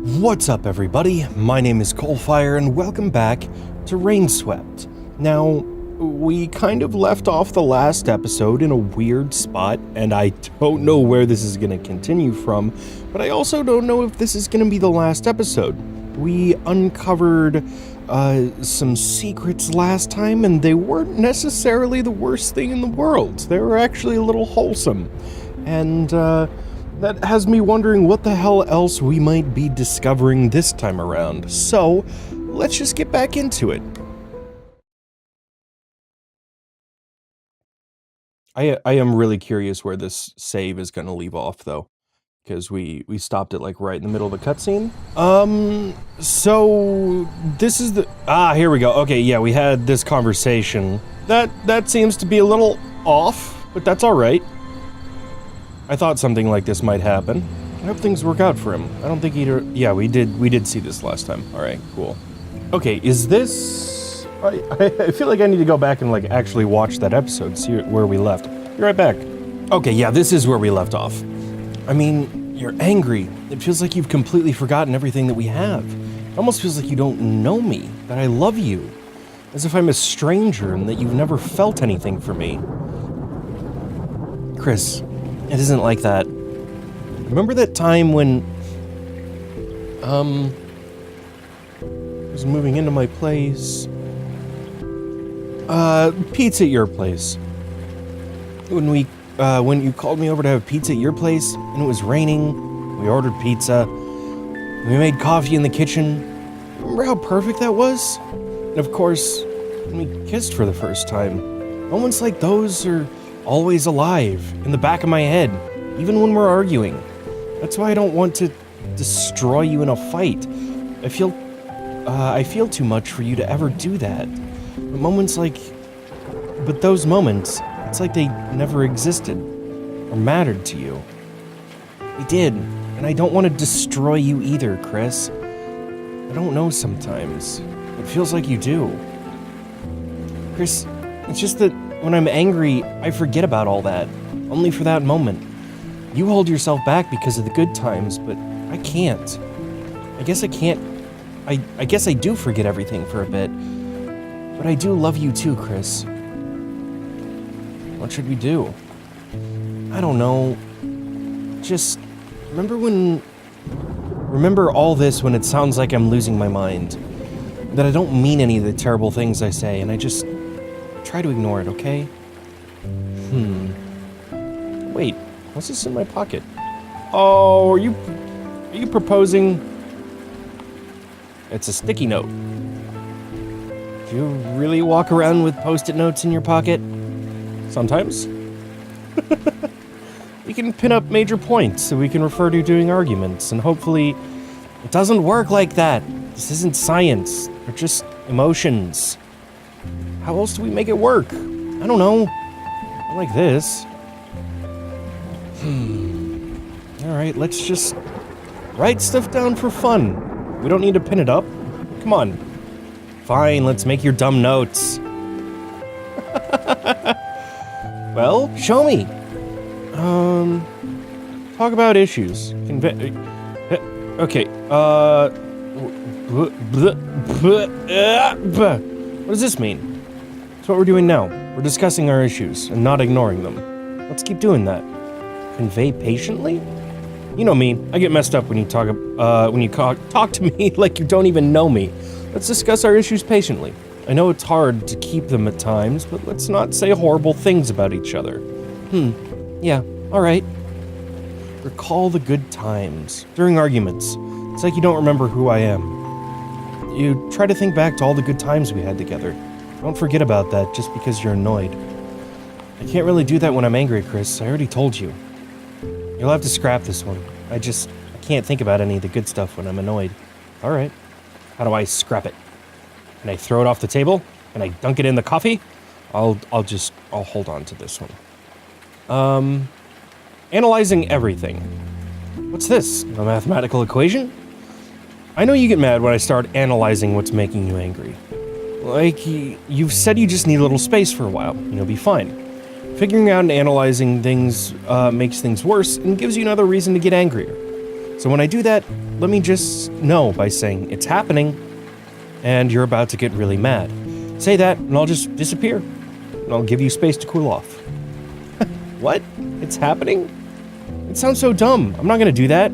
What's up, everybody? My name is CoalFire, and welcome back to Rainswept. Now, we kind of left off the last episode in a weird spot, and I don't know where this is going to continue from, but I also don't know if this is going to be the last episode. We uncovered some secrets last time, and they weren't necessarily the worst thing in the world. They were actually a little wholesome, and that has me wondering what the hell else we might be discovering this time around. So, let's just get back into it. I am really curious where this save is going to leave off, though. Because we stopped it, like, right in the middle of a cutscene. So, this is the... here we go. Okay, yeah, we had this conversation. That seems to be a little off, but that's alright. I thought something like this might happen. I hope things work out for him. I don't think either... Yeah, we did see this last time. Alright, cool. Okay, is this... I feel like I need to go back and, like, actually watch that episode, see where we left. Be right back. Okay, yeah, this is where we left off. I mean, you're angry. It feels like you've completely forgotten everything that we have. It almost feels like you don't know me, that I love you. As if I'm a stranger and that you've never felt anything for me. Chris... It isn't like that. Remember that time when, I was moving into my place? Pizza at your place. When you called me over to have pizza at your place, and it was raining, we ordered pizza, we made coffee in the kitchen. Remember how perfect that was? And of course, when we kissed for the first time. Moments like those are always alive, in the back of my head, even when we're arguing. That's why I don't want to destroy you in a fight. I feel too much for you to ever do that. But those moments, it's like they never existed, or mattered to you. They did, and I don't want to destroy you either, Chris. I don't know sometimes. It feels like you do. Chris, it's just that when I'm angry, I forget about all that, only for that moment. You hold yourself back because of the good times, but I can't. I guess I can't. I guess I do forget everything for a bit. But I do love you too, Chris. What should we do? I don't know. Just remember all this when it sounds like I'm losing my mind. That I don't mean any of the terrible things I say, and I just try to ignore it, okay? Wait, what's this in my pocket? Oh, are you proposing? It's a sticky note. Do you really walk around with post-it notes in your pocket? Sometimes. We can pin up major points so we can refer to during arguments, and hopefully it doesn't work like that. This isn't science. They're just emotions. How else do we make it work? I don't know. Not like this. Alright, let's just write stuff down for fun. We don't need to pin it up. Come on. Fine, let's make your dumb notes. Well, show me. Talk about issues. Okay, what does this mean? That's what we're doing now. We're discussing our issues and not ignoring them. Let's keep doing that. Convey patiently? You know me. I get messed up when you talk to me like you don't even know me. Let's discuss our issues patiently. I know it's hard to keep them at times, but let's not say horrible things about each other. Yeah, alright. Recall the good times. During arguments, it's like you don't remember who I am. You try to think back to all the good times we had together. Don't forget about that just because you're annoyed. I can't really do that when I'm angry, Chris. I already told you. You'll have to scrap this one. I can't think about any of the good stuff when I'm annoyed. Alright. How do I scrap it? Can I throw it off the table? Can I dunk it in the coffee? I'll hold on to this one. Analyzing everything. What's this? A mathematical equation? I know you get mad when I start analyzing what's making you angry. Like, you've said you just need a little space for a while, and you'll be fine. Figuring out and analyzing things makes things worse and gives you another reason to get angrier. So when I do that, let me just know by saying it's happening, and you're about to get really mad. Say that, and I'll just disappear. And I'll give you space to cool off. What? It's happening? It sounds so dumb. I'm not gonna do that.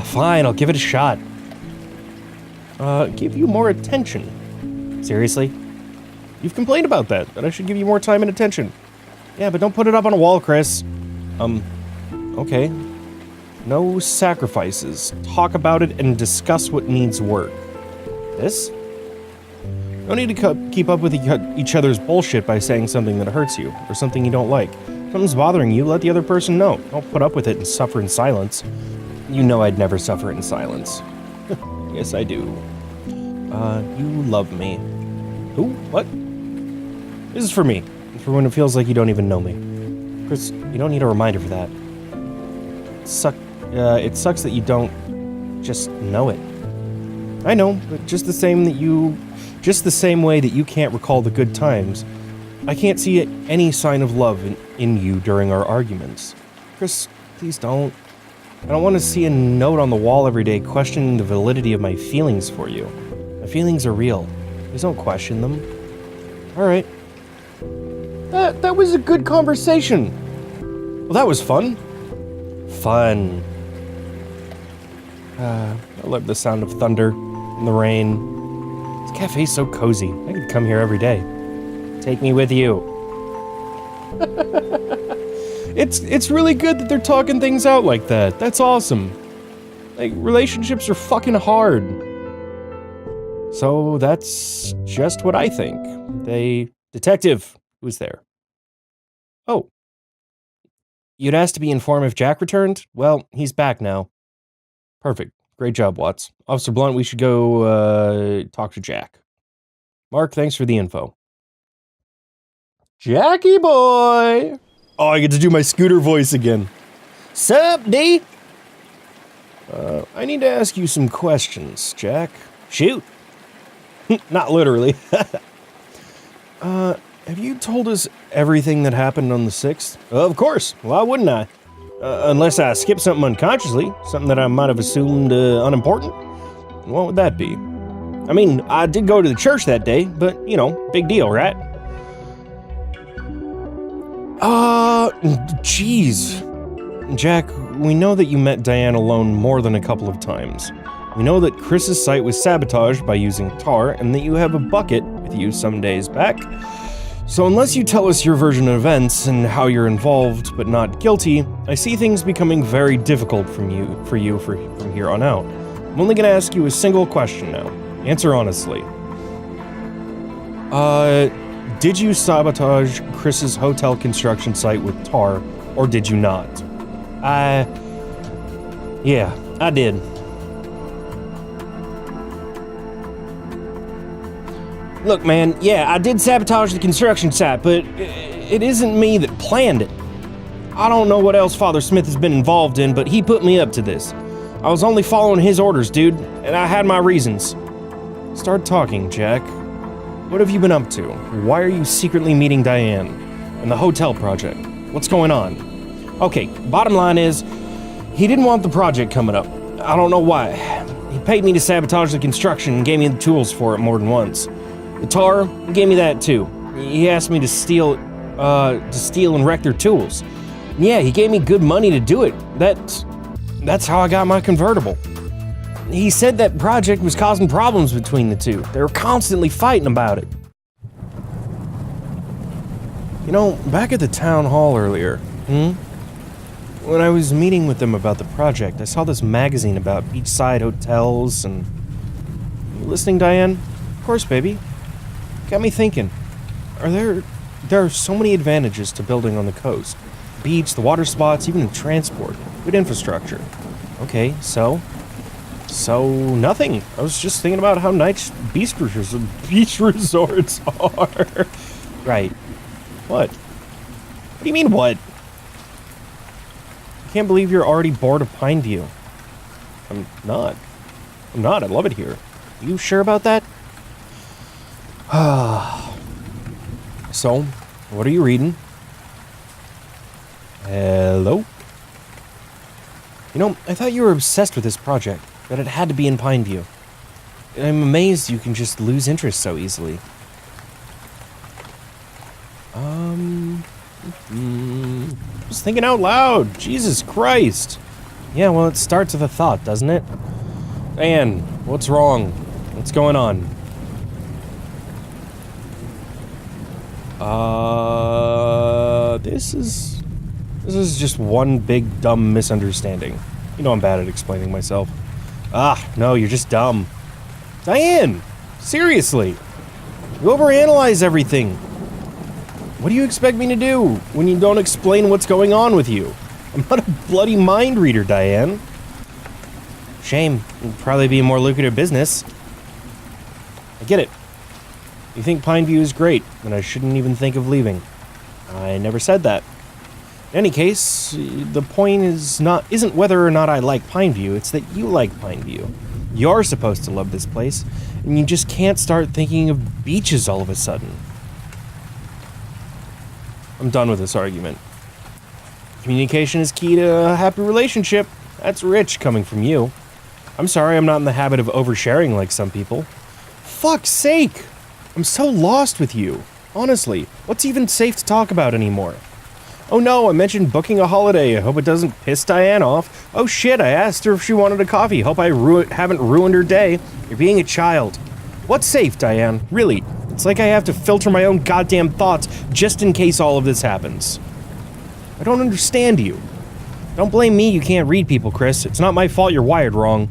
Fine, I'll give it a shot. Give you more attention. Seriously? You've complained about that I should give you more time and attention. Yeah, but don't put it up on a wall, Chris. Okay. No sacrifices. Talk about it and discuss what needs work. This? No need to keep up with each other's bullshit by saying something that hurts you, or something you don't like. If something's bothering you, let the other person know. Don't put up with it and suffer in silence. You know I'd never suffer in silence. Yes, I do. You love me. Who? What? This is for me. It's for when it feels like you don't even know me. Chris, you don't need a reminder for that. It sucks that you don't just know it. I know, but just the same way that you can't recall the good times, I can't see any sign of love in you during our arguments. Chris, please don't. I don't want to see a note on the wall every day questioning the validity of my feelings for you. My feelings are real. Please don't question them. Alright. That was a good conversation. Well, that was fun. Fun. I love the sound of thunder and the rain. This cafe's so cozy. I could come here every day. Take me with you. It's really good that they're talking things out like that. That's awesome. Like, relationships are fucking hard. So that's just what I think. Detective, who's there? Oh. You'd asked to be informed if Jack returned? Well, he's back now. Perfect. Great job, Watts. Officer Blunt, we should go, talk to Jack. Mark, thanks for the info. Jackie boy! Oh, I get to do my scooter voice again. Sup, D? I need to ask you some questions, Jack. Shoot. Not literally. Have you told us everything that happened on the 6th? Of course. Why wouldn't I? Unless I skipped something unconsciously, something that I might have assumed unimportant. What would that be? I mean, I did go to the church that day, but, you know, big deal, right? Jeez. Jack, we know that you met Diane alone more than a couple of times. We know that Chris's site was sabotaged by using tar, and that you have a bucket with you some days back. So unless you tell us your version of events and how you're involved but not guilty, I see things becoming very difficult from here on out. I'm only gonna ask you a single question now. Answer honestly. Did you sabotage Chris's hotel construction site with tar, or did you not? Yeah, I did. Look, man, yeah, I did sabotage the construction site, but it isn't me that planned it. I don't know what else Father Smith has been involved in, but he put me up to this. I was only following his orders, dude, and I had my reasons. Start talking, Jack. What have you been up to? Why are you secretly meeting Diane? And the hotel project? What's going on? Okay, bottom line is, he didn't want the project coming up. I don't know why. He paid me to sabotage the construction and gave me the tools for it more than once. The tar, he gave me that too. He asked me to steal and wreck their tools. Yeah, he gave me good money to do it. That's how I got my convertible. He said that project was causing problems between the two. They were constantly fighting about it. You know, back at the town hall earlier, when I was meeting with them about the project, I saw this magazine about beachside hotels and... You listening, Diane? Of course, baby. Got me thinking. There are so many advantages to building on the coast. The beach, the water spots, even the transport. Good infrastructure. Okay, so nothing. I was just thinking about how nice beach resorts are. Right. What? What do you mean, what? I can't believe you're already bored of Pineview. I'm not. I love it here. You sure about that? So, what are you reading? Hello? You know, I thought you were obsessed with this project, that it had to be in Pineview. I'm amazed you can just lose interest so easily. Just thinking out loud. Jesus Christ. Yeah, well, it starts with a thought, doesn't it? Anne, what's wrong? What's going on? This is just one big dumb misunderstanding. You know I'm bad at explaining myself. No, you're just dumb. Diane! Seriously! You overanalyze everything. What do you expect me to do when you don't explain what's going on with you? I'm not a bloody mind reader, Diane. Shame. It'd probably be a more lucrative business. I get it. You think Pineview is great, and I shouldn't even think of leaving. I never said that. In any case, the point isn't whether or not I like Pineview, it's that you like Pineview. You're supposed to love this place, and you just can't start thinking of beaches all of a sudden. I'm done with this argument. Communication is key to a happy relationship. That's rich coming from you. I'm sorry I'm not in the habit of oversharing like some people. Fuck's sake! I'm so lost with you. Honestly, what's even safe to talk about anymore? Oh no, I mentioned booking a holiday. I hope it doesn't piss Diane off. Oh shit, I asked her if she wanted a coffee. Hope I haven't ruined her day. You're being a child. What's safe, Diane? Really? It's like I have to filter my own goddamn thoughts just in case all of this happens. I don't understand you. Don't blame me you can't read people, Chris. It's not my fault you're wired wrong.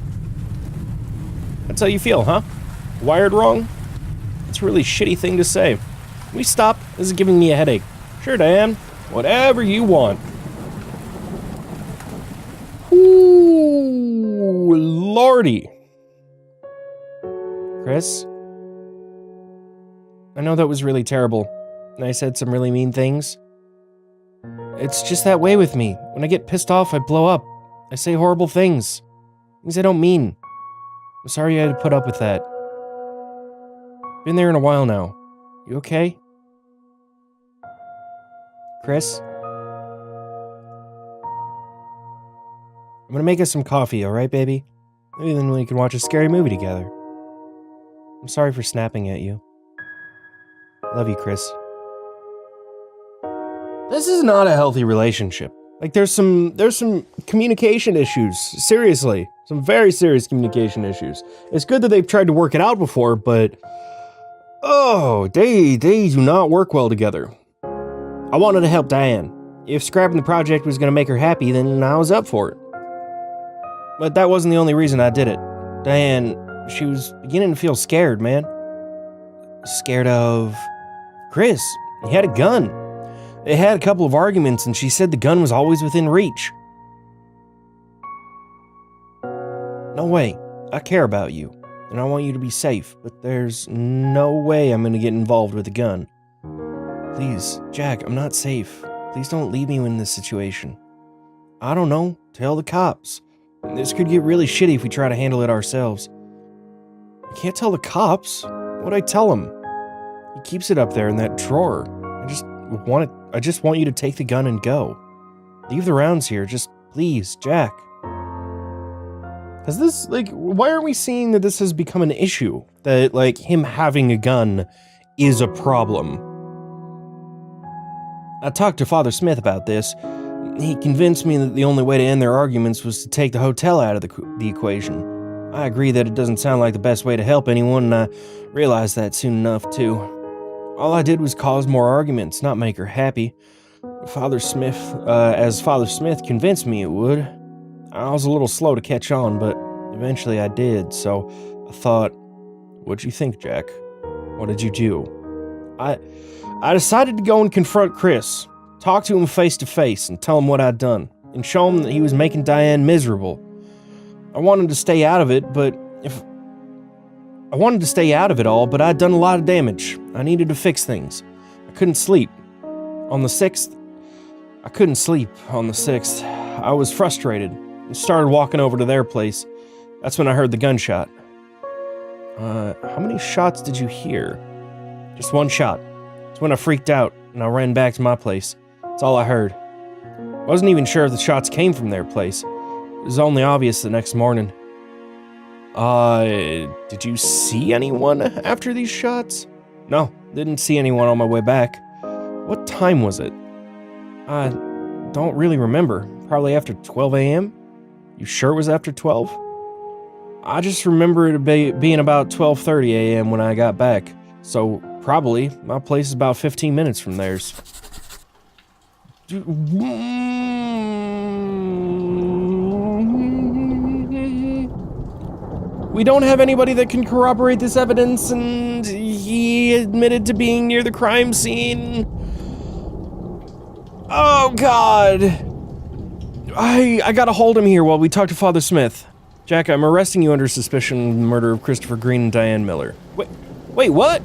That's how you feel, huh? Wired wrong? That's a really shitty thing to say. Can we stop? This is giving me a headache. Sure, Diane. Whatever you want. Ooh, lordy. Chris? I know that was really terrible, and I said some really mean things. It's just that way with me. When I get pissed off, I blow up. I say horrible things. Things I don't mean. I'm sorry you had to put up with that. Been there in a while now. You okay? Chris? I'm gonna make us some coffee, alright, baby? Maybe then we can watch a scary movie together. I'm sorry for snapping at you. Love you, Chris. This is not a healthy relationship. Like, there's some communication issues. Seriously. Some very serious communication issues. It's good that they've tried to work it out before, but... oh, they do not work well together. I wanted to help Diane. If scrapping the project was going to make her happy, then I was up for it. But that wasn't the only reason I did it. Diane, she was beginning to feel scared, man. Scared of... Chris. He had a gun. They had a couple of arguments, and she said the gun was always within reach. No way. I care about you, and I want you to be safe, but there's no way I'm gonna get involved with a gun. Please, Jack, I'm not safe. Please don't leave me in this situation. I don't know. Tell the cops. This could get really shitty if we try to handle it ourselves. I can't tell the cops. What'd I tell him? He keeps it up there in that drawer. I just want you to take the gun and go. Leave the rounds here, just please, Jack. Has this, like, why aren't we seeing that this has become an issue? That, like, him having a gun is a problem. I talked to Father Smith about this. He convinced me that the only way to end their arguments was to take the hotel out of the equation. I agree that it doesn't sound like the best way to help anyone, and I realized that soon enough, too. All I did was cause more arguments, not make her happy. As Father Smith convinced me it would. I was a little slow to catch on, but eventually I did, so I thought, what'd you think, Jack? What did you do? I decided to go and confront Chris, talk to him face to face, and tell him what I'd done, and show him that he was making Diane miserable. I wanted to stay out of it, but I'd done a lot of damage. I needed to fix things. I couldn't sleep. On the 6th, I was frustrated and started walking over to their place. That's when I heard the gunshot. How many shots did you hear? Just one shot. That's when I freaked out and I ran back to my place. That's all I heard. I wasn't even sure if the shots came from their place. was only obvious the next morning. Did you see anyone after these shots? No, didn't see anyone on my way back. What time was it? I don't really remember. Probably after 12 a.m.? You sure it was after 12? I just remember it being about 12:30 a.m. when I got back. So, probably, my place is about 15 minutes from theirs. We don't have anybody that can corroborate this evidence, and he admitted to being near the crime scene. Oh, God. I gotta hold him here while we talk to Father Smith. Jack, I'm arresting you under suspicion of the murder of Christopher Green and Diane Miller. Wait, what?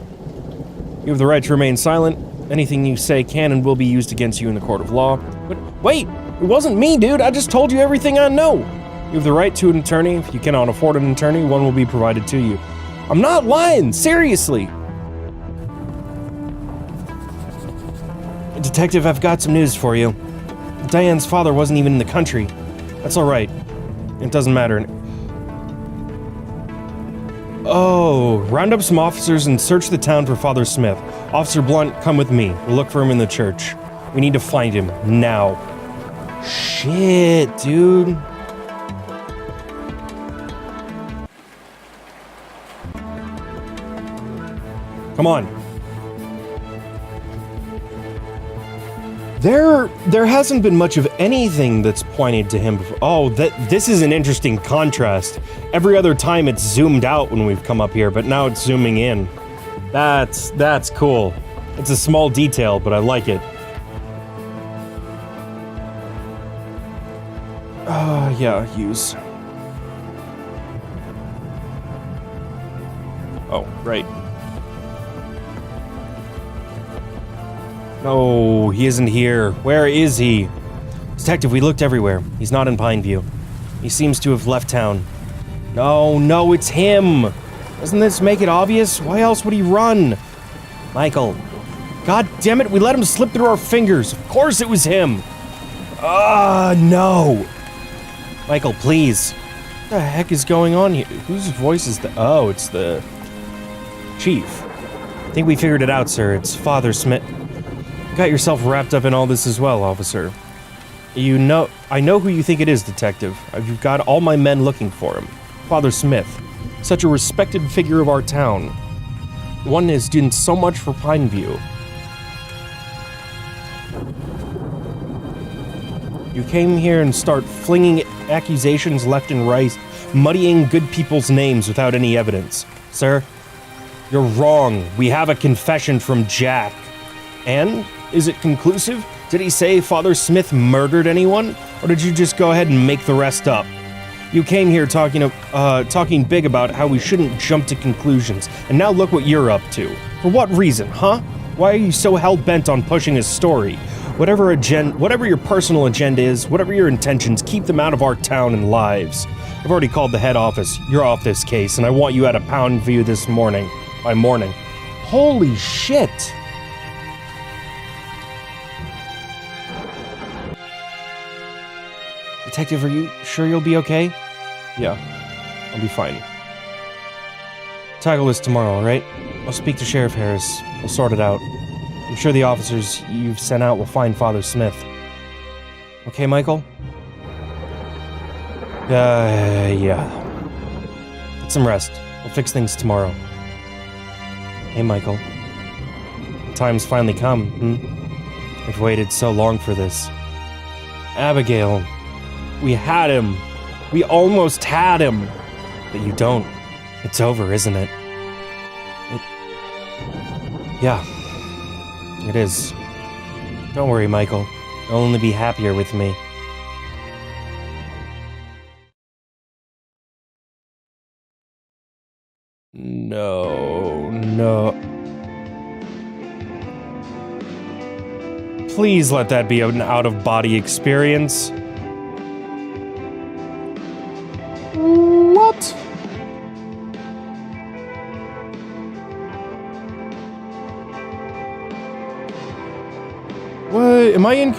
You have the right to remain silent. Anything you say can and will be used against you in the court of law. But wait, it wasn't me, dude. I just told you everything I know. You have the right to an attorney. If you cannot afford an attorney, one will be provided to you. I'm not lying, seriously. Detective, I've got some news for you. Diane's father wasn't even in the country. That's all right. It doesn't matter. Oh, round up some officers and search the town for Father Smith. Officer Blunt, come with me. We'll look for him in the church. We need to find him now. Shit, dude. Come on. There hasn't been much of anything that's pointed to him before. Oh, this is an interesting contrast. Every other time it's zoomed out when we've come up here, but now it's zooming in. That's cool. It's a small detail, but I like it. Yeah, use. Oh, right. No, he isn't here. Where is he? Detective, we looked everywhere. He's not in Pineview. He seems to have left town. No, it's him! Doesn't this make it obvious? Why else would he run? Michael. God damn it, we let him slip through our fingers. Of course it was him! No! Michael, please. What the heck is going on here? Whose voice is that? Oh, it's the chief. I think we figured it out, sir. It's Father Smith. You got yourself wrapped up in all this as well, officer. I know who you think it is, detective. You've got all my men looking for him. Father Smith. Such a respected figure of our town. One has done so much for Pineview. You came here and start flinging accusations left and right, muddying good people's names without any evidence. Sir, you're wrong. We have a confession from Jack. And? Is it conclusive? Did he say Father Smith murdered anyone? Or did you just go ahead and make the rest up? You came here talking big about how we shouldn't jump to conclusions, and now look what you're up to. For what reason, huh? Why are you so hell-bent on pushing a story? Whatever your personal agenda is, whatever your intentions, keep them out of our town and lives. I've already called the head office. You're off this case, and I want you at a pound view this morning. By morning. Holy shit! Detective, are you sure you'll be okay? Yeah, I'll be fine. Tackle this tomorrow, alright? I'll speak to Sheriff Harris. We'll sort it out. I'm sure the officers you've sent out will find Father Smith. Okay, Michael? Yeah. Get some rest. We'll fix things tomorrow. Hey, Michael. The time's finally come, I've waited so long for this. Abigail. We had him. We almost had him. But you don't. It's over, isn't it? Yeah. It is. Don't worry, Michael. You'll only be happier with me. No. Please let that be an out-of-body experience. What? What? Am I in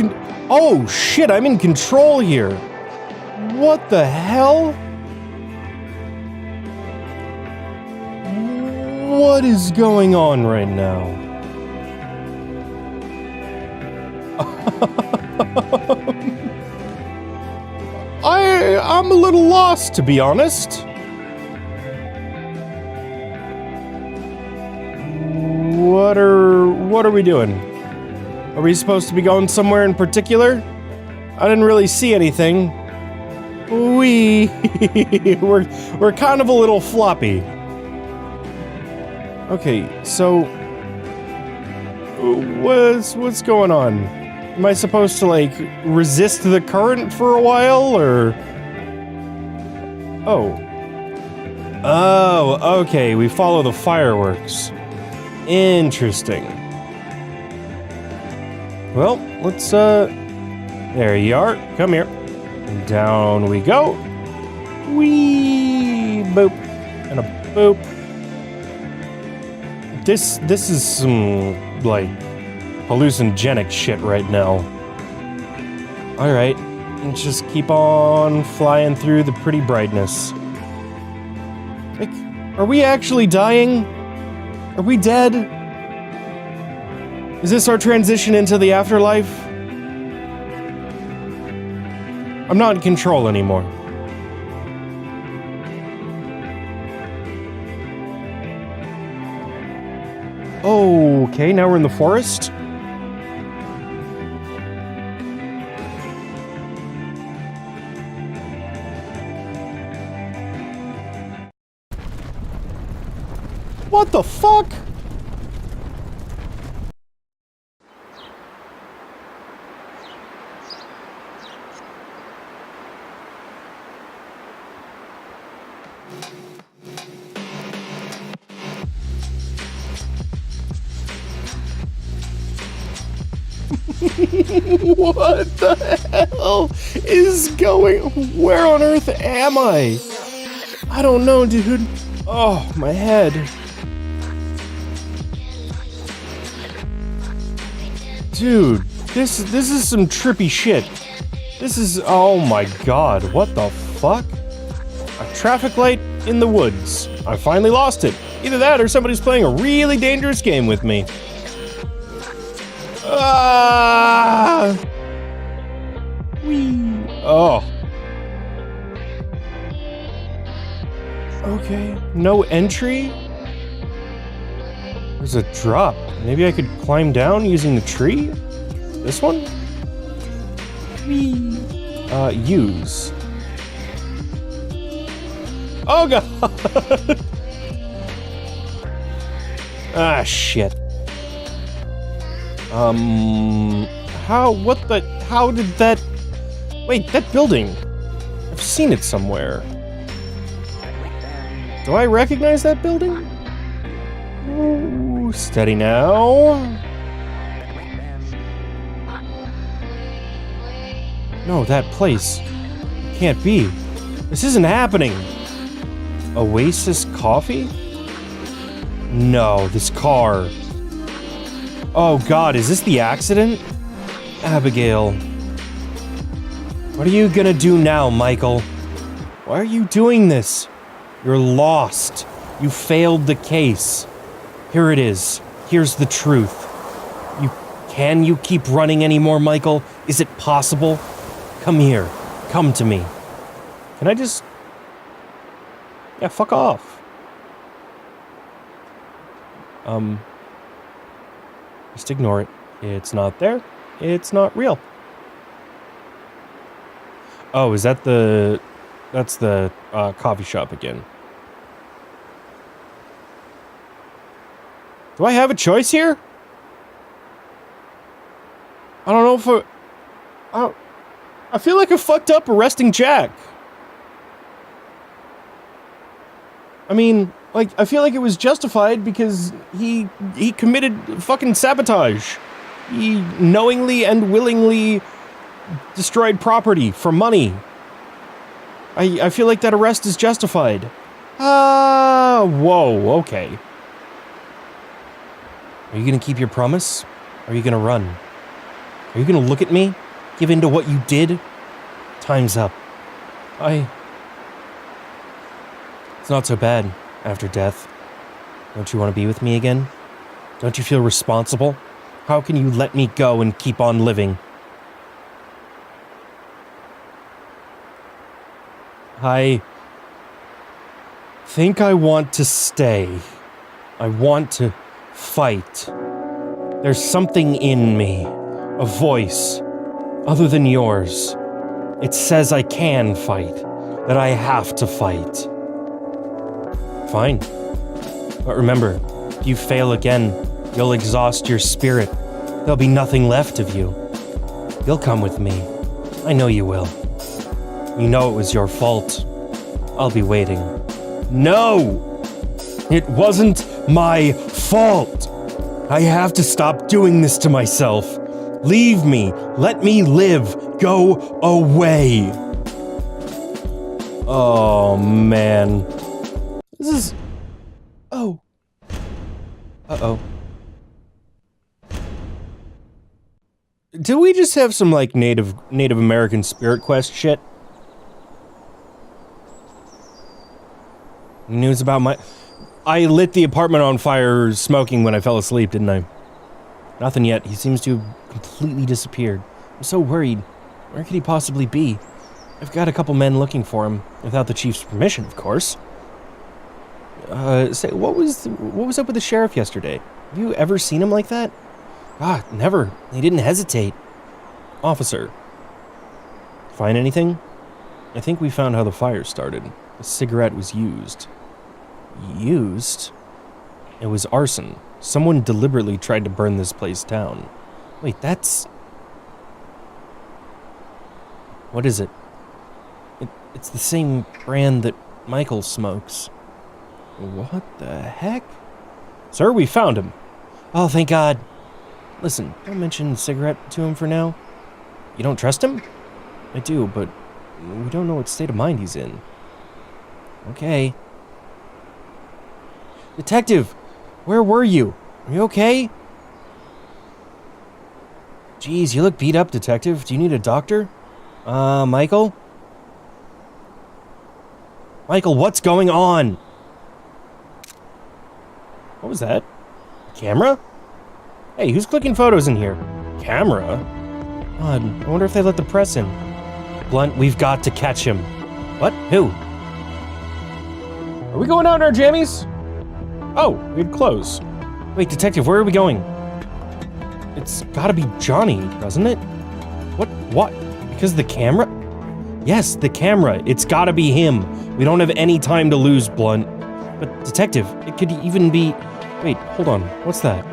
oh shit, I'm in control here. What the hell? What is going on right now? I'm a little lost, to be honest. What are we doing? Are we supposed to be going somewhere in particular? I didn't really see anything. We're kind of a little floppy. Okay, so what's going on? Am I supposed to like resist the current for a while, or? Oh, okay, we follow the fireworks. Interesting. Well, let's there you are. Come here. And down we go. Whee! Boop. And a boop. This is some, like, hallucinogenic shit right now. Alright. Let's just keep on flying through the pretty brightness. Like, are we actually dying? Are we dead? Is this our transition into the afterlife? I'm not in control anymore. Okay, now we're in the forest. What the fuck? What the hell is going? Where on earth am I? I don't know, dude. Oh, my head. Dude, this is some trippy shit. This is, oh my god, what the fuck? A traffic light in the woods. I finally lost it. Either that or somebody's playing a really dangerous game with me. Ah! Whee! Oh. Okay, no entry? There's a drop. Maybe I could climb down using the tree? This one? Whee! Use. Oh god! Ah, shit. How did that... Wait, that building. I've seen it somewhere. Do I recognize that building? Ooh, steady now. No, that place. Can't be. This isn't happening. Oasis Coffee? No, this car. Oh god, is this the accident? Abigail. What are you gonna do now, Michael? Why are you doing this? You're lost. You failed the case. Here it is. Here's the truth. Can you keep running anymore, Michael? Is it possible? Come here. Come to me. Can I just... Yeah, fuck off. Just ignore it. It's not there. It's not real. Oh, is that the... That's the coffee shop again. Do I have a choice here? I don't know if I feel like I fucked up arresting Jack. I mean, like, I feel like it was justified because he committed fucking sabotage. He knowingly and willingly destroyed property for money. I feel like that arrest is justified. Whoa, okay. Are you gonna keep your promise? Or are you gonna run? Are you gonna look at me? Give in to what you did? Time's up. It's not so bad after death. Don't you want to be with me again? Don't you feel responsible? How can you let me go and keep on living? I think I want to stay. I want to fight. There's something in me, a voice, other than yours. It says I can fight, that I have to fight. Fine. But remember, if you fail again, you'll exhaust your spirit. There'll be nothing left of you. You'll come with me. I know you will. You know it was your fault. I'll be waiting. No! It wasn't my fault! I have to stop doing this to myself. Leave me. Let me live. Go away. Oh, man. This is... Oh. Uh-oh. Did we just have some, like, Native American Spirit Quest shit? News about my... I lit the apartment on fire smoking when I fell asleep, didn't I? Nothing yet. He seems to have completely disappeared. I'm so worried. Where could he possibly be? I've got a couple men looking for him, without the chief's permission, of course. Say, what was up with the sheriff yesterday? Have you ever seen him like that? Ah, never. He didn't hesitate. Officer. Find anything? I think we found how the fire started. The cigarette was used. Used? It was arson. Someone deliberately tried to burn this place down. Wait, that's... What is it? It's the same brand that Michael smokes. What the heck? Sir, we found him. Oh, thank God. Listen, don't mention cigarette to him for now. You don't trust him? I do, but we don't know what state of mind he's in. Okay. Detective, where were you? Are you okay? Jeez, you look beat up, Detective. Do you need a doctor? Michael? Michael, what's going on? What was that? Camera? Hey, who's clicking photos in here? Camera? Odd. I wonder if they let the press in. Blunt, we've got to catch him. What? Who? Are we going out in our jammies? Oh, we had clothes. Wait, Detective, where are we going? It's gotta be Johnny, doesn't it? What? Because the camera? Yes, the camera. It's gotta be him. We don't have any time to lose, Blunt. But, Detective, it could even be... Wait, hold on. What's that?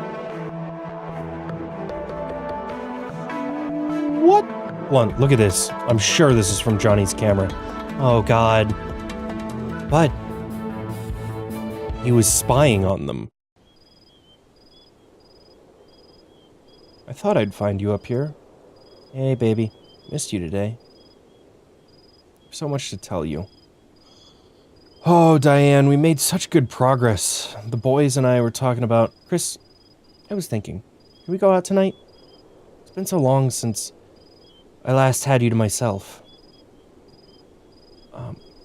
What? Blunt, look at this. I'm sure this is from Johnny's camera. Oh, God. But... he was spying on them. I thought I'd find you up here. Hey, baby. Missed you today. So much to tell you. Oh, Diane, we made such good progress. The boys and I were talking about... Chris, I was thinking, can we go out tonight? It's been so long since I last had you to myself.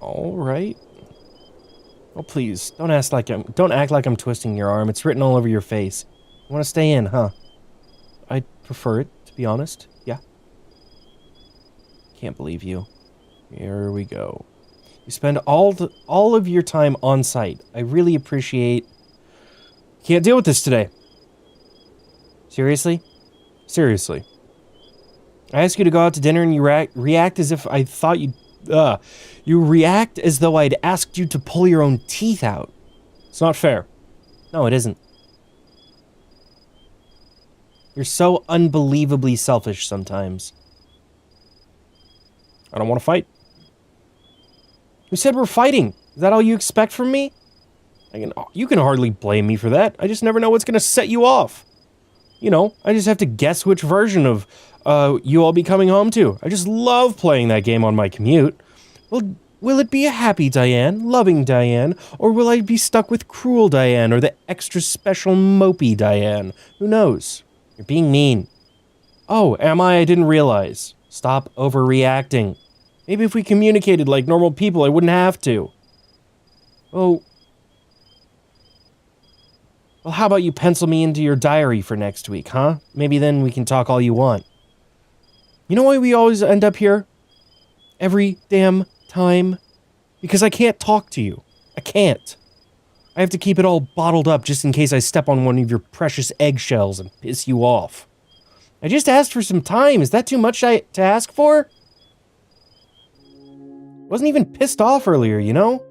All right. Oh, please, don't act like I'm twisting your arm. It's written all over your face. You want to stay in, huh? I'd prefer it, to be honest. Yeah. Can't believe you. Here we go. You spend all of your time on site. I really appreciate... Can't deal with this today. Seriously? Seriously. I asked you to go out to dinner and you react as if I thought you'd... You react as though I'd asked you to pull your own teeth out. It's not fair. No, it isn't. You're so unbelievably selfish sometimes. I don't want to fight. Who said we're fighting? Is that all you expect from me? You can hardly blame me for that. I just never know what's going to set you off. You know, I just have to guess which version of you all be coming home to. I just love playing that game on my commute. Well, will it be a happy Diane, loving Diane, or will I be stuck with cruel Diane or the extra special mopey Diane? Who knows? You're being mean. Oh, am I? I didn't realize. Stop overreacting. Maybe if we communicated like normal people, I wouldn't have to. Oh. Well, how about you pencil me into your diary for next week, huh? Maybe then we can talk all you want. You know why we always end up here? Every damn time? Because I can't talk to you. I can't. I have to keep it all bottled up just in case I step on one of your precious eggshells and piss you off. I just asked for some time. Is that too much to ask for? Wasn't even pissed off earlier, you know?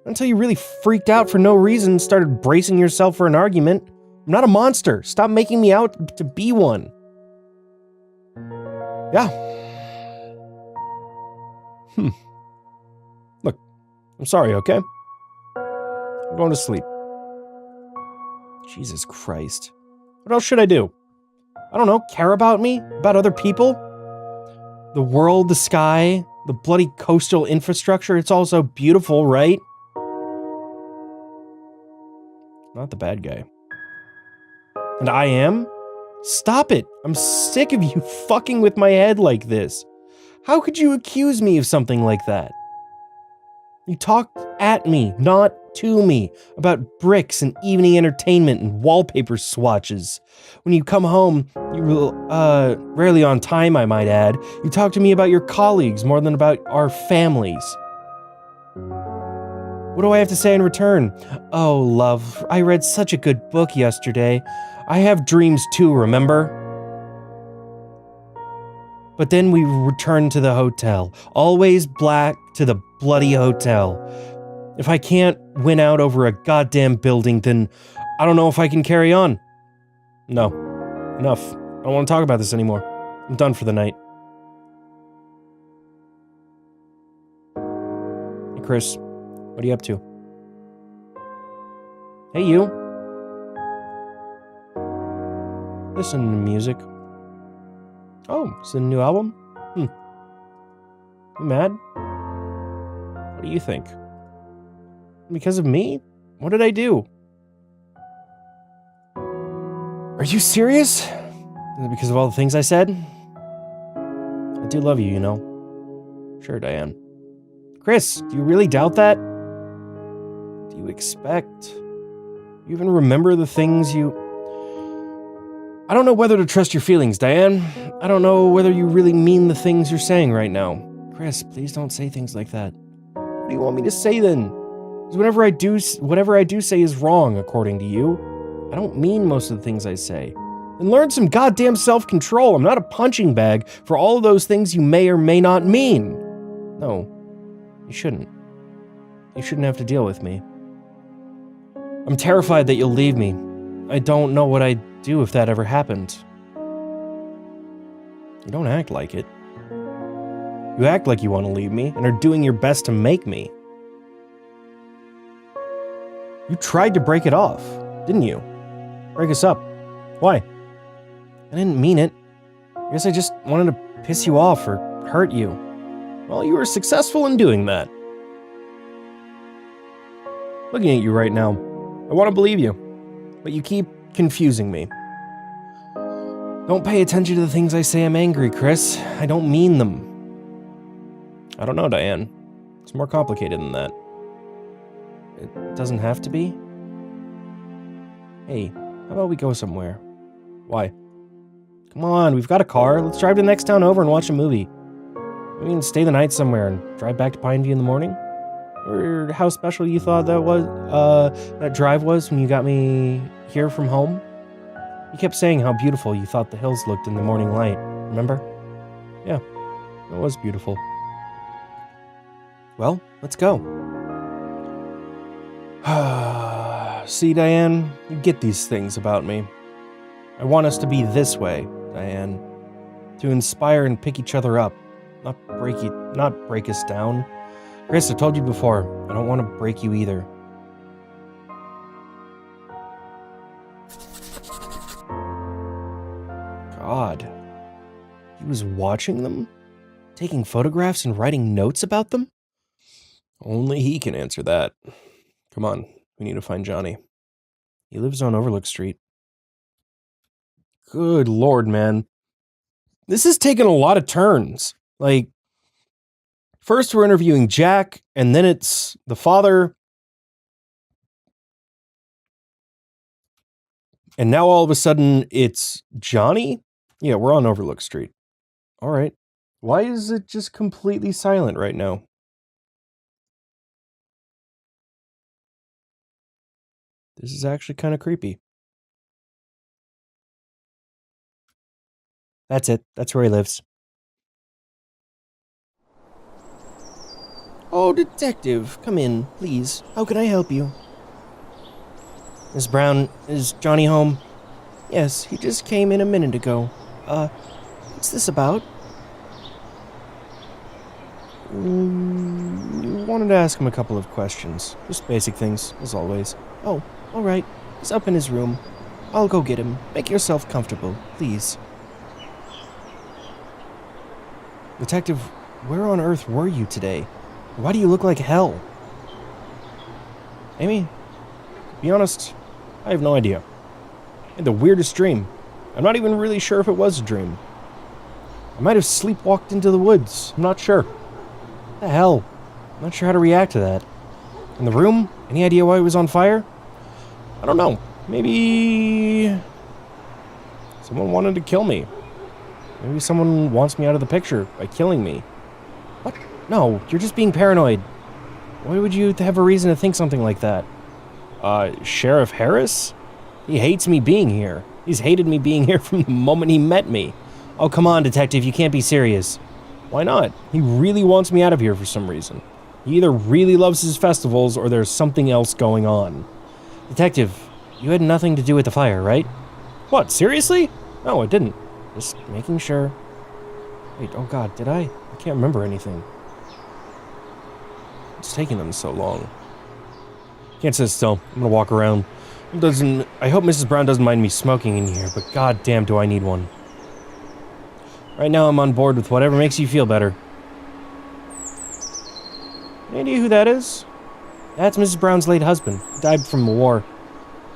Until you really freaked out for no reason and started bracing yourself for an argument. I'm not a monster. Stop making me out to be one. Yeah. Look, I'm sorry, okay? I'm going to sleep. Jesus Christ. What else should I do? I don't know, care about me? About other people? The world, the sky, the bloody coastal infrastructure, it's all so beautiful, right? Not the bad guy. And I am? Stop it! I'm sick of you fucking with my head like this. How could you accuse me of something like that? You talked at me, not to me, about bricks and evening entertainment and wallpaper swatches. When you come home, you will, rarely on time, I might add, you talk to me about your colleagues more than about our families. What do I have to say in return? Oh, love, I read such a good book yesterday. I have dreams too, remember? But then we return to the hotel. Always black to the bloody hotel. If I can't win out over a goddamn building, then I don't know if I can carry on. No. Enough. I don't want to talk about this anymore. I'm done for the night. Hey, Chris. What are you up to? Hey, you. Listen to music. Oh, it's a new album? You mad? What do you think? Because of me? What did I do? Are you serious? Is it because of all the things I said? I do love you, you know. Sure, Diane. Chris, do you really doubt that? Do you expect? You even remember the things you... I don't know whether to trust your feelings, Diane. I don't know whether you really mean the things you're saying right now. Chris, please don't say things like that. What do you want me to say then? Because whatever I do say is wrong, according to you. I don't mean most of the things I say. Then learn some goddamn self-control. I'm not a punching bag for all of those things you may or may not mean. No, you shouldn't. You shouldn't have to deal with me. I'm terrified that you'll leave me. I don't know what I'd do if that ever happened. You don't act like it. You act like you want to leave me and are doing your best to make me. You tried to break it off, didn't you? Break us up. Why? I didn't mean it. I guess I just wanted to piss you off or hurt you. Well, you were successful in doing that. Looking at you right now, I want to believe you, but you keep confusing me. Don't pay attention to the things I say I'm angry, Chris. I don't mean them. I don't know, Diane. It's more complicated than that. It doesn't have to be. Hey, how about we go somewhere? Why? Come on, we've got a car. Let's drive to the next town over and watch a movie. We can stay the night somewhere and drive back to Pineview in the morning. Or how special you thought that drive was when you got me here from home? You kept saying how beautiful you thought the hills looked in the morning light, remember? Yeah, it was beautiful. Well, let's go. See, Diane, you get these things about me. I want us to be this way, Diane. To inspire and pick each other up, not break us down. Chris, I told you before, I don't want to break you either. God. He was watching them? Taking photographs and writing notes about them? Only he can answer that. Come on, we need to find Johnny. He lives on Overlook Street. Good lord, man. This has taken a lot of turns. Like, First, we're interviewing Jack, and then it's the father. And now all of a sudden, it's Johnny? Yeah, we're on Overlook Street. All right. Why is it just completely silent right now? This is actually kind of creepy. That's it. That's where he lives. Oh, detective, come in, please. How can I help you? Miss Brown, is Johnny home? Yes, he just came in a minute ago. What's this about? Wanted to ask him a couple of questions. Just basic things, as always. Oh, alright. He's up in his room. I'll go get him. Make yourself comfortable, please. Detective, where on earth were you today? Why do you look like hell? Amy, to be honest, I have no idea. I had the weirdest dream. I'm not even really sure if it was a dream. I might have sleepwalked into the woods. I'm not sure. What the hell? I'm not sure how to react to that. In the room? Any idea why it was on fire? I don't know. Maybe someone wanted to kill me. Maybe someone wants me out of the picture by killing me. What? No, you're just being paranoid. Why would you have a reason to think something like that? Sheriff Harris? He hates me being here. He's hated me being here from the moment he met me. Oh, come on, detective, you can't be serious. Why not? He really wants me out of here for some reason. He either really loves his festivals or there's something else going on. Detective, you had nothing to do with the fire, right? What, seriously? No, I didn't. Just making sure. Wait, oh god, did I? I can't remember anything. It's taking them so long. Can't sit still. I'm gonna walk around. I hope Mrs. Brown doesn't mind me smoking in here, but god damn do I need one. Right now I'm on board with whatever makes you feel better. Any idea who that is? That's Mrs. Brown's late husband. He died from the war.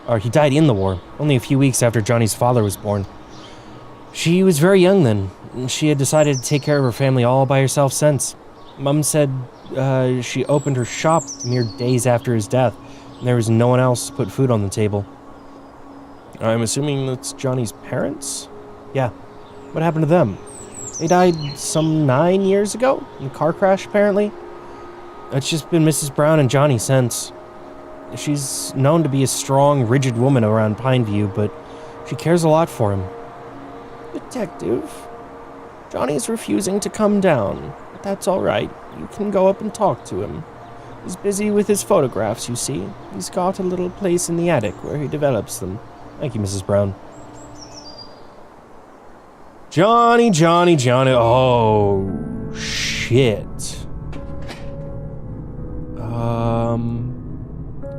Or he died in the war, only a few weeks after Johnny's father was born. She was very young then, and she had decided to take care of her family all by herself since. Mum said she opened her shop mere days after his death, and there was no one else to put food on the table. I'm assuming that's Johnny's parents? Yeah. What happened to them? They died some 9 years ago? In a car crash, apparently? It's just been Mrs. Brown and Johnny since. She's known to be a strong, rigid woman around Pineview, but she cares a lot for him. Detective, Johnny's refusing to come down, but that's all right. You can go up and talk to him. He's busy with his photographs, you see. He's got a little place in the attic where he develops them. Thank you, Mrs. Brown. Johnny. Oh, shit.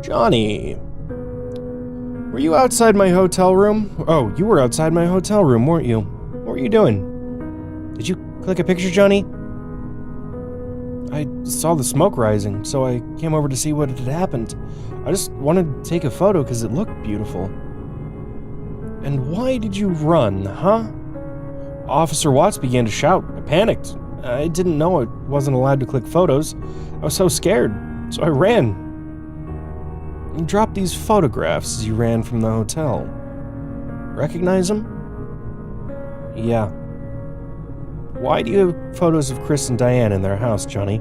Johnny. Were you outside my hotel room? Oh, you were outside my hotel room, weren't you? What were you doing? Did you click a picture, Johnny? I saw the smoke rising, so I came over to see what had happened. I just wanted to take a photo because it looked beautiful. And why did you run, huh? Officer Watts began to shout. I panicked. I didn't know I wasn't allowed to click photos. I was so scared, so I ran. You dropped these photographs as you ran from the hotel. Recognize them? Yeah. Why do you have photos of Chris and Diane in their house, Johnny?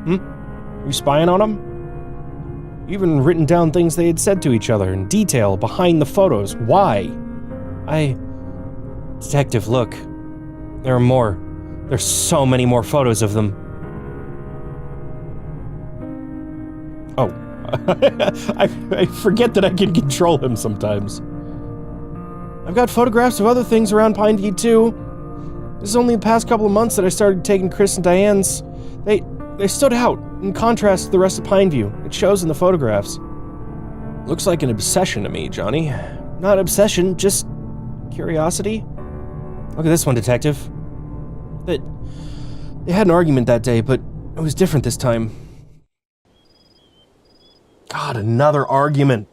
You spying on them? You even written down things they had said to each other in detail behind the photos. Why? Detective, look. There are more. There's so many more photos of them. Oh. I forget that I can control him sometimes. I've got photographs of other things around Pineview too. This is only the past couple of months that I started taking Chris and Diane's. They stood out in contrast to the rest of Pineview. It shows in the photographs. Looks like an obsession to me, Johnny. Not obsession, just curiosity. Look at this one, Detective. They had an argument that day, but it was different this time. God, another argument.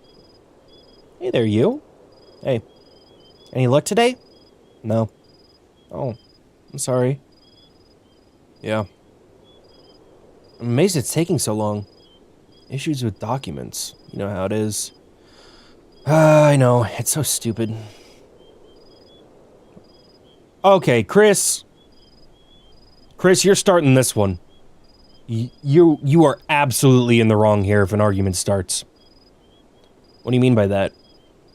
Hey there, you. Hey. Any luck today? No. Oh, I'm sorry. Yeah. I'm amazed it's taking so long. Issues with documents. You know how it is. I know. It's so stupid. Okay, Chris. Chris, you're starting this one. You are absolutely in the wrong here if an argument starts. What do you mean by that?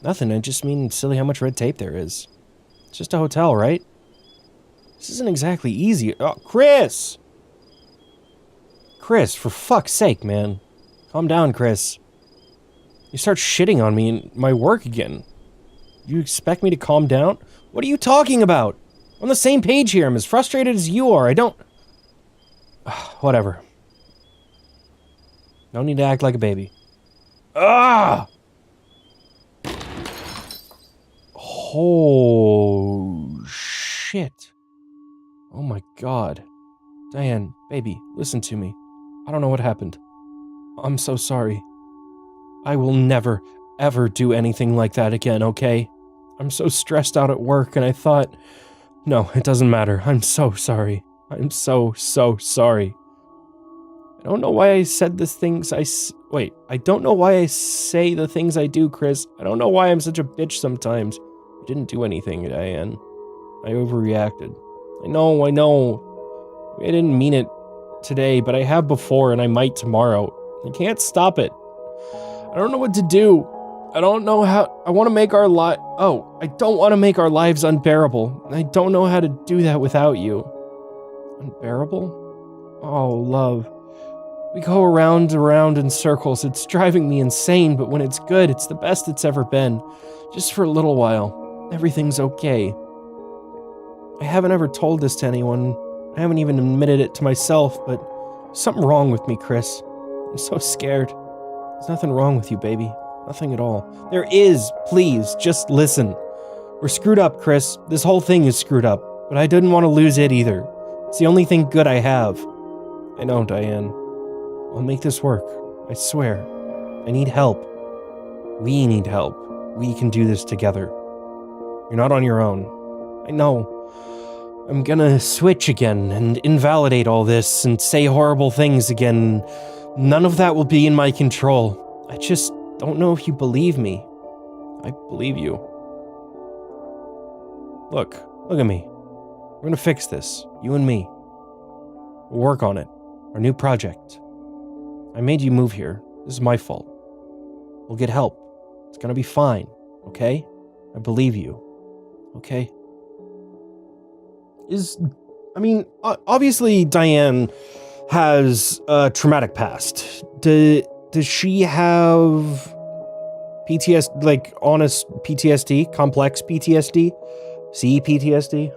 Nothing, I just mean silly how much red tape there is. It's just a hotel, right? This isn't exactly easy. Oh, Chris! Chris, for fuck's sake, man. Calm down, Chris. You start shitting on me and my work again. You expect me to calm down? What are you talking about? I'm on the same page here. I'm as frustrated as you are. I don't... Whatever. No need to act like a baby. Ah! Oh, shit. Oh my god. Diane, baby, listen to me. I don't know what happened. I'm so sorry. I will never, ever do anything like that again, okay? I'm so stressed out at work and I thought... No, it doesn't matter. I'm so sorry. I'm so sorry. I don't know why I said the things Wait, I don't know why I say the things I do, Chris. I don't know why I'm such a bitch sometimes. You didn't do anything, Diane. I overreacted. I know. I didn't mean it today, but I have before and I might tomorrow. I can't stop it. I don't know what to do. I don't know how... I want to make our I don't want to make our lives unbearable. I don't know how to do that without you. Unbearable? Oh, love. We go around in circles. It's driving me insane, but when it's good, it's the best it's ever been. Just for a little while. Everything's okay. I haven't ever told this to anyone. I haven't even admitted it to myself, but something wrong with me, Chris. I'm so scared. There's nothing wrong with you, baby. Nothing at all. There is. Please, just listen. We're screwed up, Chris. This whole thing is screwed up, but I didn't want to lose it either. It's the only thing good I have. I know, Diane. I'll make this work. I swear. I need help. We need help. We can do this together. You're not on your own. I know. I'm gonna switch again and invalidate all this and say horrible things again. None of that will be in my control. I just don't know if you believe me. I believe you. Look at me. We're gonna fix this. You and me. We'll work on it. Our new project. I made you move here. This is my fault. We'll get help. It's gonna be fine, okay? I believe you. Okay? Obviously Diane has a traumatic past. Does she have PTSD, like honest PTSD, complex PTSD, CPTSD,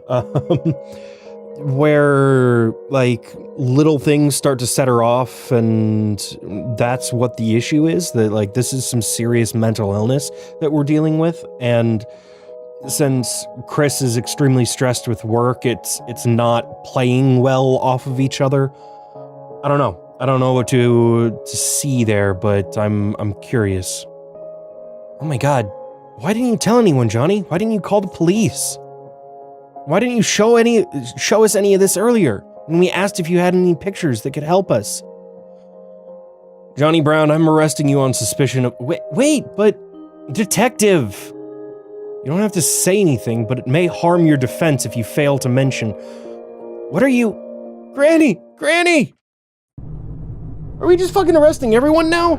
where like little things start to set her off, and that's what the issue is? That like this is some serious mental illness that we're dealing with, and since Chris is extremely stressed with work, it's not playing well off of each other. I don't know. I don't know what to see there, but I'm curious. Oh my god. Why didn't you tell anyone, Johnny? Why didn't you call the police? Why didn't you show us any of this earlier when we asked if you had any pictures that could help us? Johnny Brown, I'm arresting you on suspicion of... Wait, but... Detective! You don't have to say anything, but it may harm your defense if you fail to mention... What are you... Granny! Are we just fucking arresting everyone now?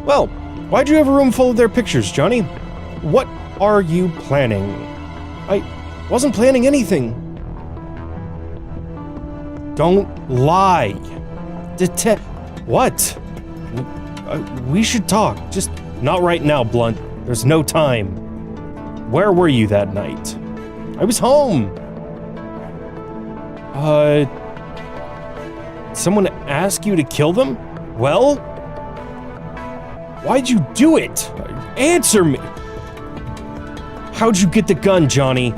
Well, why'd you have a room full of their pictures, Johnny? What are you planning? I wasn't planning anything. Don't lie. What? We should talk. Just not right now, Blunt. There's no time. Where were you that night? I was home. Someone ask you to kill them? Well? Why'd you do it? Answer me! How'd you get the gun, Johnny?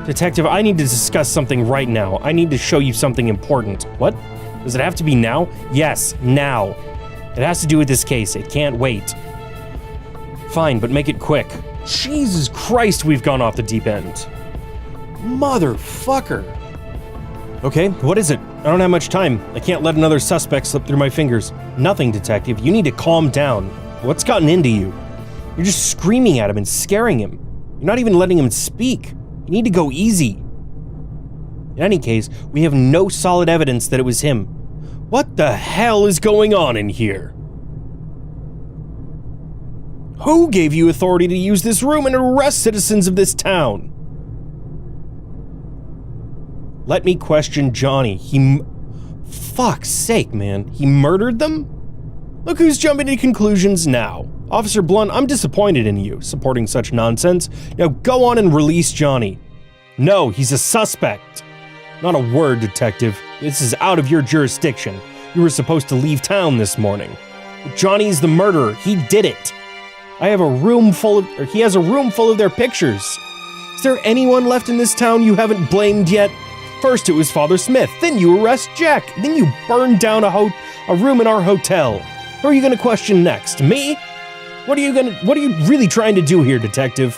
Detective, I need to discuss something right now. I need to show you something important. What? Does it have to be now? Yes, now. It has to do with this case. It can't wait. Fine, but make it quick. Jesus Christ, we've gone off the deep end. Motherfucker. Okay, what is it? I don't have much time. I can't let another suspect slip through my fingers. Nothing, detective. You need to calm down. What's gotten into you? You're just screaming at him and scaring him. You're not even letting him speak. You need to go easy. In any case, we have no solid evidence that it was him. What the hell is going on in here? Who gave you authority to use this room and arrest citizens of this town? Let me question Johnny. Fuck's sake, man. He murdered them? Look who's jumping to conclusions now. Officer Blunt, I'm disappointed in you, supporting such nonsense. Now go on and release Johnny. No, he's a suspect. Not a word, detective. This is out of your jurisdiction. You were supposed to leave town this morning. Johnny's the murderer. He did it. He has a room full of their pictures. Is there anyone left in this town you haven't blamed yet? First it was Father Smith, then you arrest Jack, then you burn down a room in our hotel. Who are you gonna question next? Me? What are you really trying to do here, detective?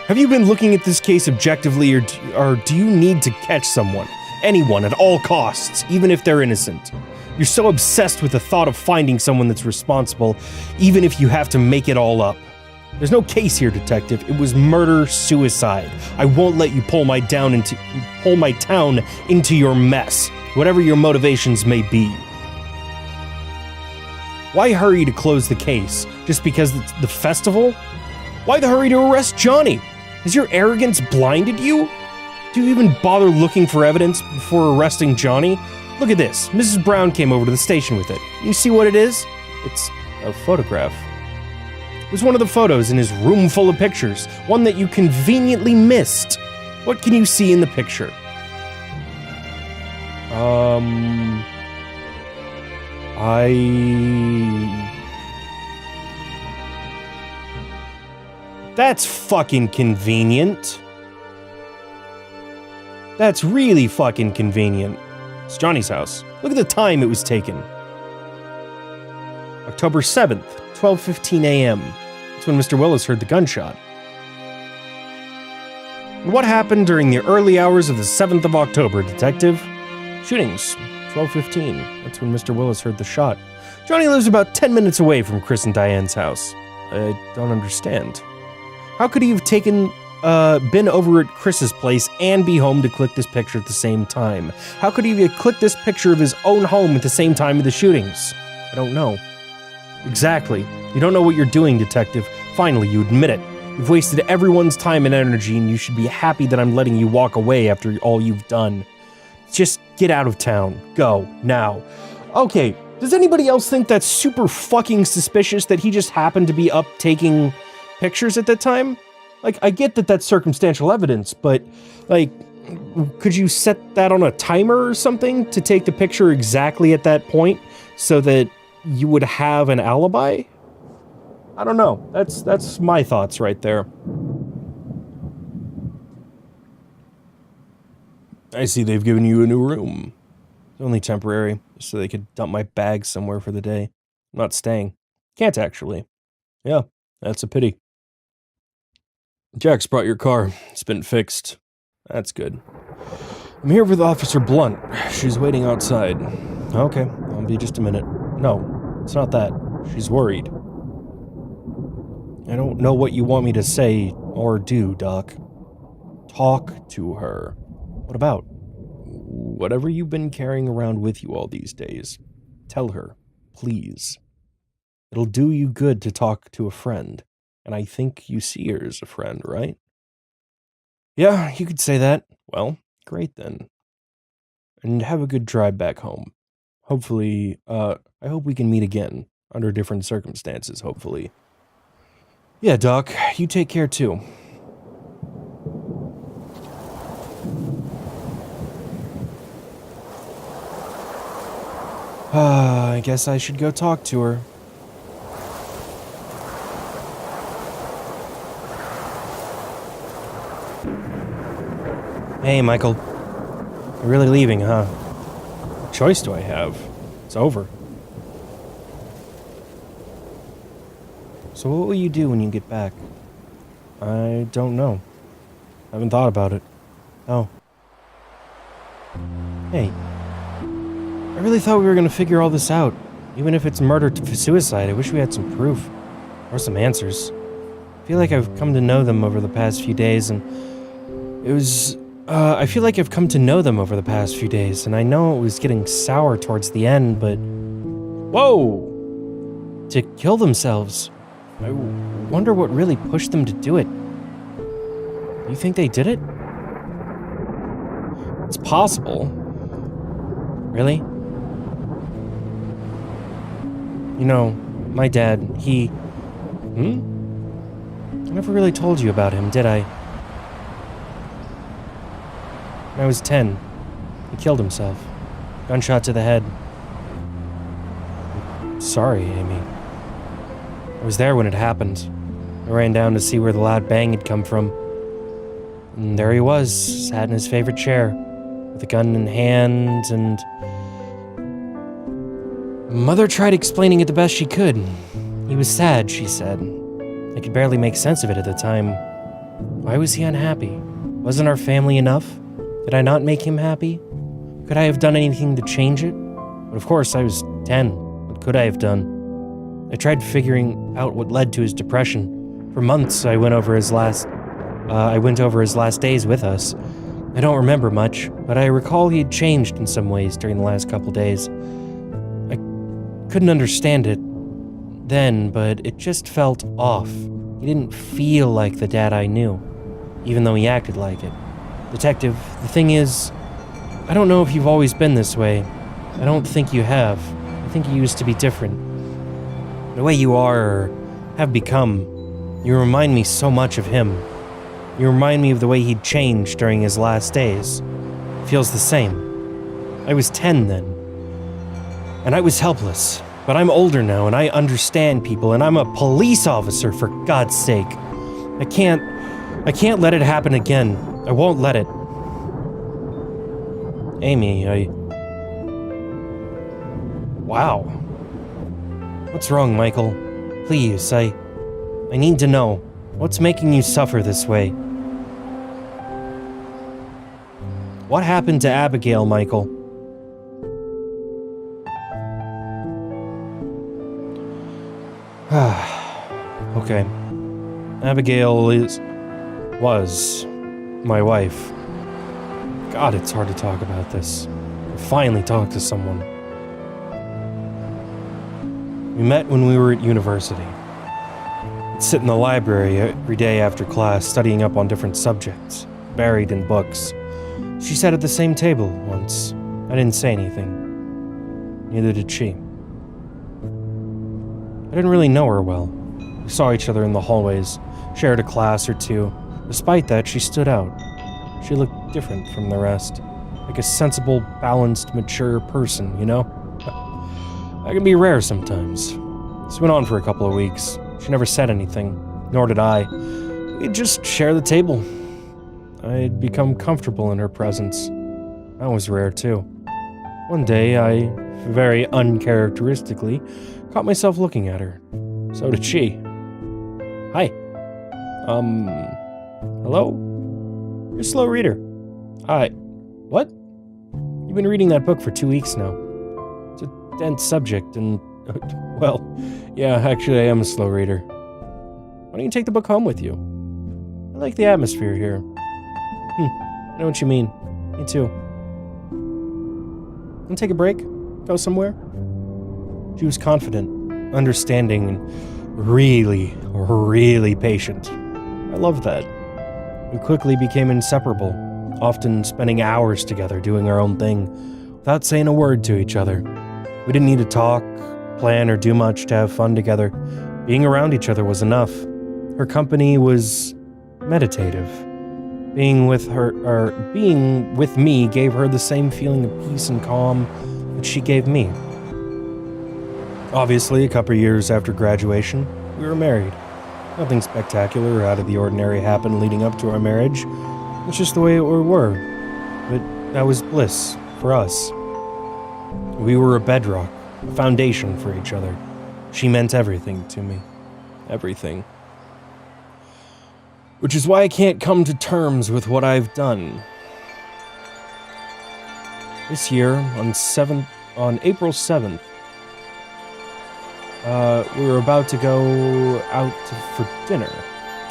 Have you been looking at this case objectively, or do you need to catch someone? Anyone, at all costs, even if they're innocent. You're so obsessed with the thought of finding someone that's responsible, even if you have to make it all up. There's no case here, detective. It was murder-suicide. I won't let you pull my town into your mess, whatever your motivations may be. Why hurry to close the case? Just because it's the festival? Why the hurry to arrest Johnny? Has your arrogance blinded you? Do you even bother looking for evidence before arresting Johnny? Look at this. Mrs. Brown came over to the station with it. You see what it is? It's a photograph. It was one of the photos in his room full of pictures, one that you conveniently missed. What can you see in the picture? That's fucking convenient. That's really fucking convenient. It's Johnny's house. Look at the time it was taken. October 7th, 12:15 a.m. That's when Mr. Willis heard the gunshot. What happened during the early hours of the 7th of October, detective? Shootings, 12:15. That's when Mr. Willis heard the shot. Johnny lives about 10 minutes away from Chris and Diane's house. I don't understand. How could he have been over at Chris's place and be home to click this picture at the same time? How could he have clicked this picture of his own home at the same time of the shootings? I don't know. Exactly. You don't know what you're doing, detective. Finally, you admit it. You've wasted everyone's time and energy, and you should be happy that I'm letting you walk away after all you've done. Just get out of town. Go, now. Okay, does anybody else think that's super fucking suspicious that he just happened to be up taking pictures at that time? Like, I get that that's circumstantial evidence, but, like, could you set that on a timer or something to take the picture exactly at that point so that you would have an alibi? I don't know. That's my thoughts right there. I see they've given you a new room. It's only temporary, so they could dump my bag somewhere for the day. I'm not staying. Can't actually. Yeah, that's a pity. Jack's brought your car. It's been fixed. That's good. I'm here with Officer Blunt. She's waiting outside. Okay, I'll be just a minute. No, it's not that. She's worried. I don't know what you want me to say or do, Doc. Talk to her. What about? Whatever you've been carrying around with you all these days. Tell her, please. It'll do you good to talk to a friend. And I think you see her as a friend, right? Yeah, you could say that. Well, great then. And have a good drive back home. Hopefully, I hope we can meet again. Under different circumstances, hopefully. Yeah, Doc, you take care too. I guess I should go talk to her. Hey, Michael. You're really leaving, huh? What choice do I have? It's over. So what will you do when you get back? I don't know. I haven't thought about it. Oh. Hey. I really thought we were gonna figure all this out. Even if it's murder to suicide, I wish we had some proof. Or some answers. I feel like I've come to know them over the past few days, and I feel like I've come to know them over the past few days, and I know it was getting sour towards the end, but... Whoa! To kill themselves. I wonder what really pushed them to do it. You think they did it? It's possible. Really? You know, my dad, he... I never really told you about him, did I? When I was 10, he killed himself. Gunshot to the head. I'm sorry, Amy. I was there when it happened. I ran down to see where the loud bang had come from. And there he was, sat in his favorite chair, with a gun in hand, and... Mother tried explaining it the best she could. He was sad, she said. I could barely make sense of it at the time. Why was he unhappy? Wasn't our family enough? Did I not make him happy? Could I have done anything to change it? But of course, I was 10. What could I have done? I tried figuring out what led to his depression. For months, I went over his last days with us. I don't remember much, but I recall he had changed in some ways during the last couple days. I couldn't understand it then, but it just felt off. He didn't feel like the dad I knew, even though he acted like it. Detective, the thing is, I don't know if you've always been this way. I don't think you have. I think you used to be different. The way you are or have become, you remind me so much of him. You remind me of the way he'd changed during his last days. It feels the same. I was 10 then. And I was helpless. But I'm older now, and I understand people, and I'm a police officer, for God's sake. I can't let it happen again. I won't let it. Amy, Wow. What's wrong, Michael? Please, I need to know. What's making you suffer this way? What happened to Abigail, Michael? Okay. Abigail was my wife. God, it's hard to talk about this. I finally talked to someone. We met when we were at university. I'd sit in the library every day after class, studying up on different subjects, buried in books. She sat at the same table once. I didn't say anything. Neither did she. I didn't really know her well. We saw each other in the hallways, shared a class or two. Despite that, she stood out. She looked different from the rest. Like a sensible, balanced, mature person, you know? That can be rare sometimes. This went on for a couple of weeks. She never said anything, nor did I. We'd just share the table. I'd become comfortable in her presence. That was rare, too. One day, I, very uncharacteristically, caught myself looking at her. So did she. Hi. Hello? You're a slow reader. What? You've been reading that book for 2 weeks now. It's a dense subject and, well, yeah, actually I am a slow reader. Why don't you take the book home with you? I like the atmosphere here. I know what you mean. Me too. Want to take a break? Go somewhere? She was confident, understanding, and really patient. I loved that. We quickly became inseparable, often spending hours together doing our own thing, without saying a word to each other. We didn't need to talk, plan, or do much to have fun together. Being around each other was enough. Her company was meditative. Being with me gave her the same feeling of peace and calm that she gave me. Obviously, a couple years after graduation, we were married. Nothing spectacular or out of the ordinary happened leading up to our marriage. It's just the way we were. But that was bliss for us. We were a bedrock, a foundation for each other. She meant everything to me. Everything. Which is why I can't come to terms with what I've done. This year, on April 7th, we were about to go out for dinner.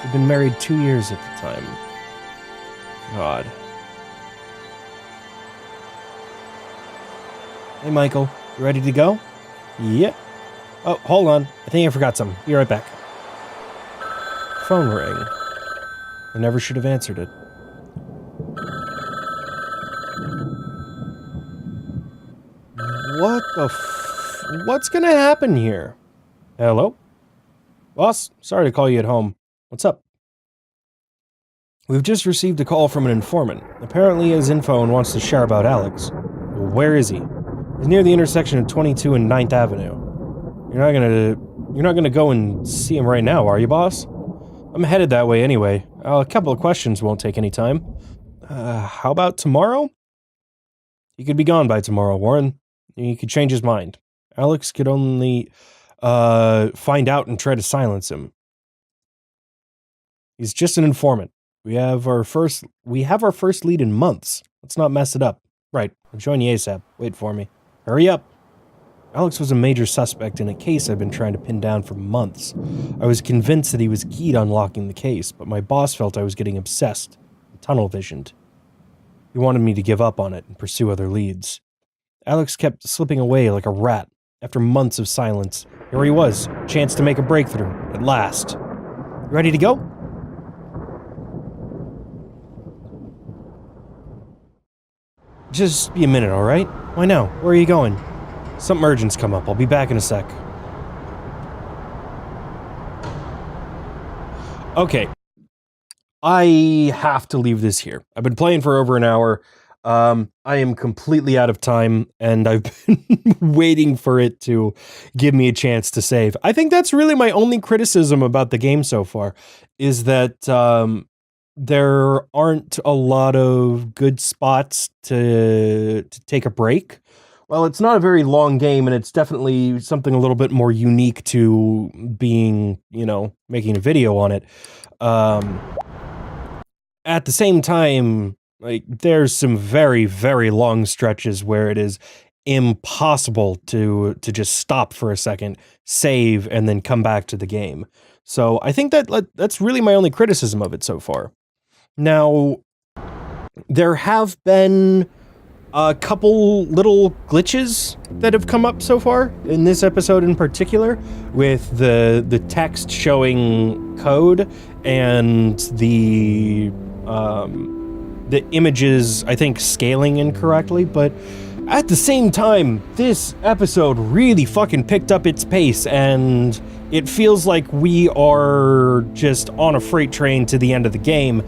We'd been married 2 years at the time. God. Hey, Michael. You ready to go? Yep. Oh, hold on. I think I forgot something. Be right back. Phone rang. I never should have answered it. What the what's gonna happen here? Hello? Boss, sorry to call you at home. What's up? We've just received a call from an informant. Apparently he has info and wants to share about Alex. Well, where is he? He's near the intersection of 22 and 9th Avenue. You're not gonna go and see him right now, are you, boss? I'm headed that way anyway. A couple of questions won't take any time. How about tomorrow? He could be gone by tomorrow, Warren. He could change his mind. Alex could only, find out and try to silence him. He's just an informant. We have our first lead in months. Let's not mess it up. Right, I'll join you ASAP. Wait for me. Hurry up. Alex was a major suspect in a case I've been trying to pin down for months. I was convinced that he was key to unlocking the case, but my boss felt I was getting obsessed, tunnel-visioned. He wanted me to give up on it and pursue other leads. Alex kept slipping away like a rat. After months of silence, here he was, chance to make a breakthrough, at last. You ready to go? Just be a minute, alright? Why now? Where are you going? Something urgent's come up. I'll be back in a sec. Okay. I have to leave this here. I've been playing for over an hour. I am completely out of time, and I've been waiting for it to give me a chance to save. I think that's really my only criticism about the game so far, is that there aren't a lot of good spots to take a break. Well, it's not a very long game, and it's definitely something a little bit more unique to being, making a video on it. At the same time, like, there's some very, very long stretches where it is impossible to just stop for a second, save, and then come back to the game. So I think that's really my only criticism of it so far. Now, there have been a couple little glitches that have come up so far, in this episode in particular, with the text showing code and the images, I think, scaling incorrectly, but at the same time, this episode really fucking picked up its pace, and it feels like we are just on a freight train to the end of the game.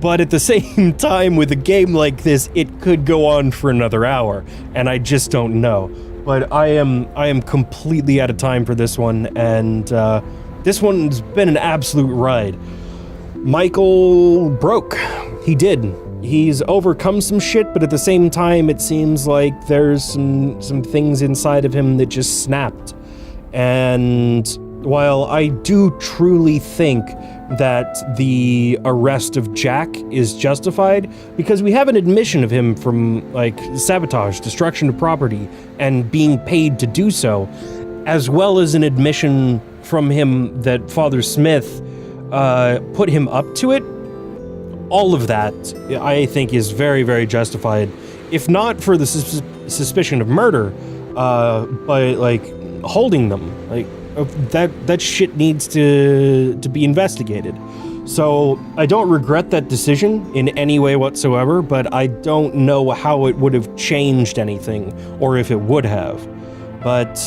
But at the same time, with a game like this, it could go on for another hour, and I just don't know. But I am completely out of time for this one, and this one's been an absolute ride. Michael broke. He did. He's overcome some shit, but at the same time, it seems like there's some things inside of him that just snapped. And while I do truly think that the arrest of Jack is justified, because we have an admission of him from, sabotage, destruction of property, and being paid to do so, as well as an admission from him that Father Smith put him up to it. All of that, I think, is very, very justified, if not for the suspicion of murder, but, holding them. That shit needs to be investigated. So I don't regret that decision in any way whatsoever, but I don't know how it would have changed anything, or if it would have. But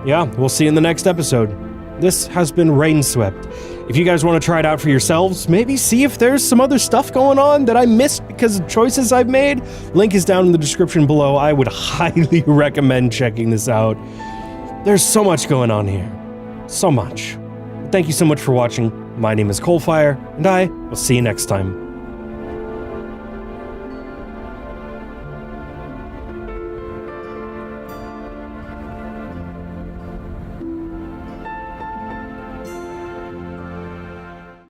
yeah, we'll see in the next episode. This has been Rainswept. If you guys want to try it out for yourselves, maybe see if there's some other stuff going on that I missed because of choices I've made, link is down in the description below. I would highly recommend checking this out. There's so much going on here. So much. Thank you so much for watching. My name is CoalFire, and I will see you next time.